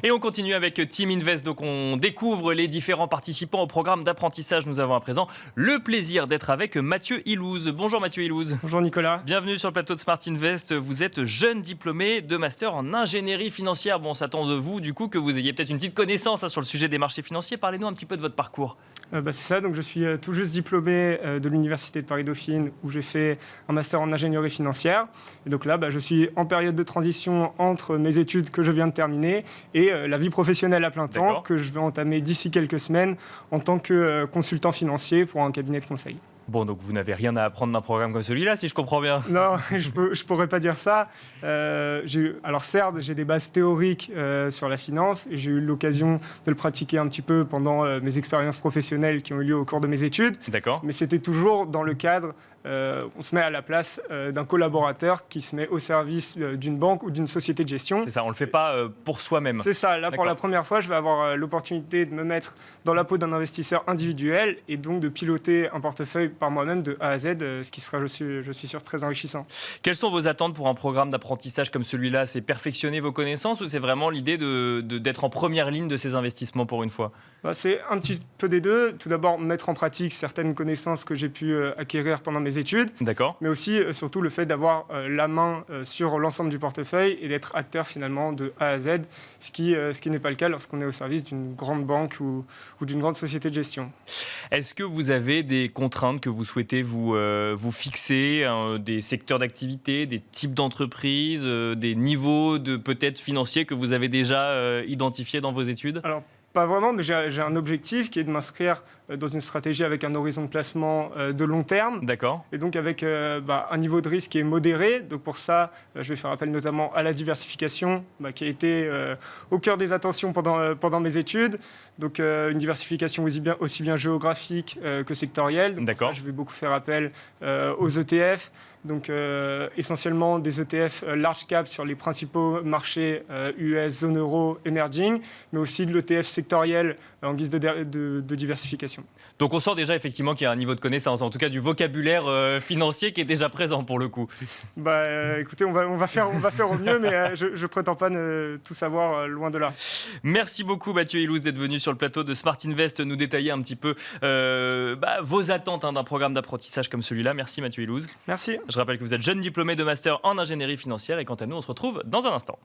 Et on continue avec Team Invest. Donc on découvre les différents participants au programme d'apprentissage. Nous avons à présent le plaisir d'être avec Mathieu Ilouz. Bonjour Mathieu Ilouz. Bonjour Nicolas. Bienvenue sur le plateau de Smart Invest. Vous êtes jeune diplômé de master en ingénierie financière. Bon, on s'attend de vous du coup que vous ayez peut-être une petite connaissance sur le sujet des marchés financiers. Parlez-nous un petit peu de votre parcours. C'est ça, donc je suis tout juste diplômé de l'Université de Paris-Dauphine où j'ai fait un master en ingénierie financière. Et donc là, je suis en période de transition entre mes études que je viens de terminer et la vie professionnelle à plein temps que je vais entamer d'ici quelques semaines en tant que consultant financier pour un cabinet de conseil. Bon, donc vous n'avez rien à apprendre d'un programme comme celui-là, si je comprends bien. Non, je pourrais pas dire ça. Alors certes, j'ai des bases théoriques sur la finance et j'ai eu l'occasion de le pratiquer un petit peu pendant mes expériences professionnelles qui ont eu lieu au cours de mes études. D'accord. Mais c'était toujours dans le cadre, on se met à la place d'un collaborateur qui se met au service d'une banque ou d'une société de gestion. C'est ça, on le fait pas pour soi-même. C'est ça, là pour la première fois, je vais avoir l'opportunité de me mettre dans la peau d'un investisseur individuel et donc de piloter un portefeuille par moi-même de A à Z, ce qui sera, je suis sûr, très enrichissant. Quelles sont vos attentes pour un programme d'apprentissage comme celui-là? C'est perfectionner vos connaissances ou c'est vraiment l'idée d'être en première ligne de ces investissements pour une fois? C'est un petit peu des deux. Tout d'abord, mettre en pratique certaines connaissances que j'ai pu acquérir pendant mes études. D'accord. Mais aussi, surtout, le fait d'avoir la main sur l'ensemble du portefeuille et d'être acteur finalement de A à Z, ce qui n'est pas le cas lorsqu'on est au service d'une grande banque ou d'une grande société de gestion. Est-ce que vous avez des contraintes que vous souhaitez vous fixer, des secteurs d'activité, des types d'entreprises, des niveaux de peut-être financiers que vous avez déjà identifiés dans vos études? Alors, pas vraiment, mais j'ai un objectif qui est de m'inscrire dans une stratégie avec un horizon de placement de long terme. D'accord. Et donc avec un niveau de risque qui est modéré. Donc pour ça, je vais faire appel notamment à la diversification qui a été au cœur des attentions pendant mes études. Donc une diversification aussi bien géographique que sectorielle. Donc d'accord. Pour ça, je vais beaucoup faire appel aux ETF. Donc essentiellement des ETF large cap sur les principaux marchés US, zone euro, emerging, mais aussi de l'ETF sectoriel en guise de diversification. Donc on sent déjà effectivement qu'il y a un niveau de connaissance, en tout cas du vocabulaire financier qui est déjà présent pour le coup. Écoutez, on va faire au mieux, mais je ne prétends pas tout savoir, loin de là. Merci beaucoup Mathieu Ilouz d'être venu sur le plateau de Smart Invest nous détailler un petit peu vos attentes d'un programme d'apprentissage comme celui-là. Merci Mathieu Ilouz. Merci. Je rappelle que vous êtes jeune diplômé de master en ingénierie financière et quant à nous, on se retrouve dans un instant.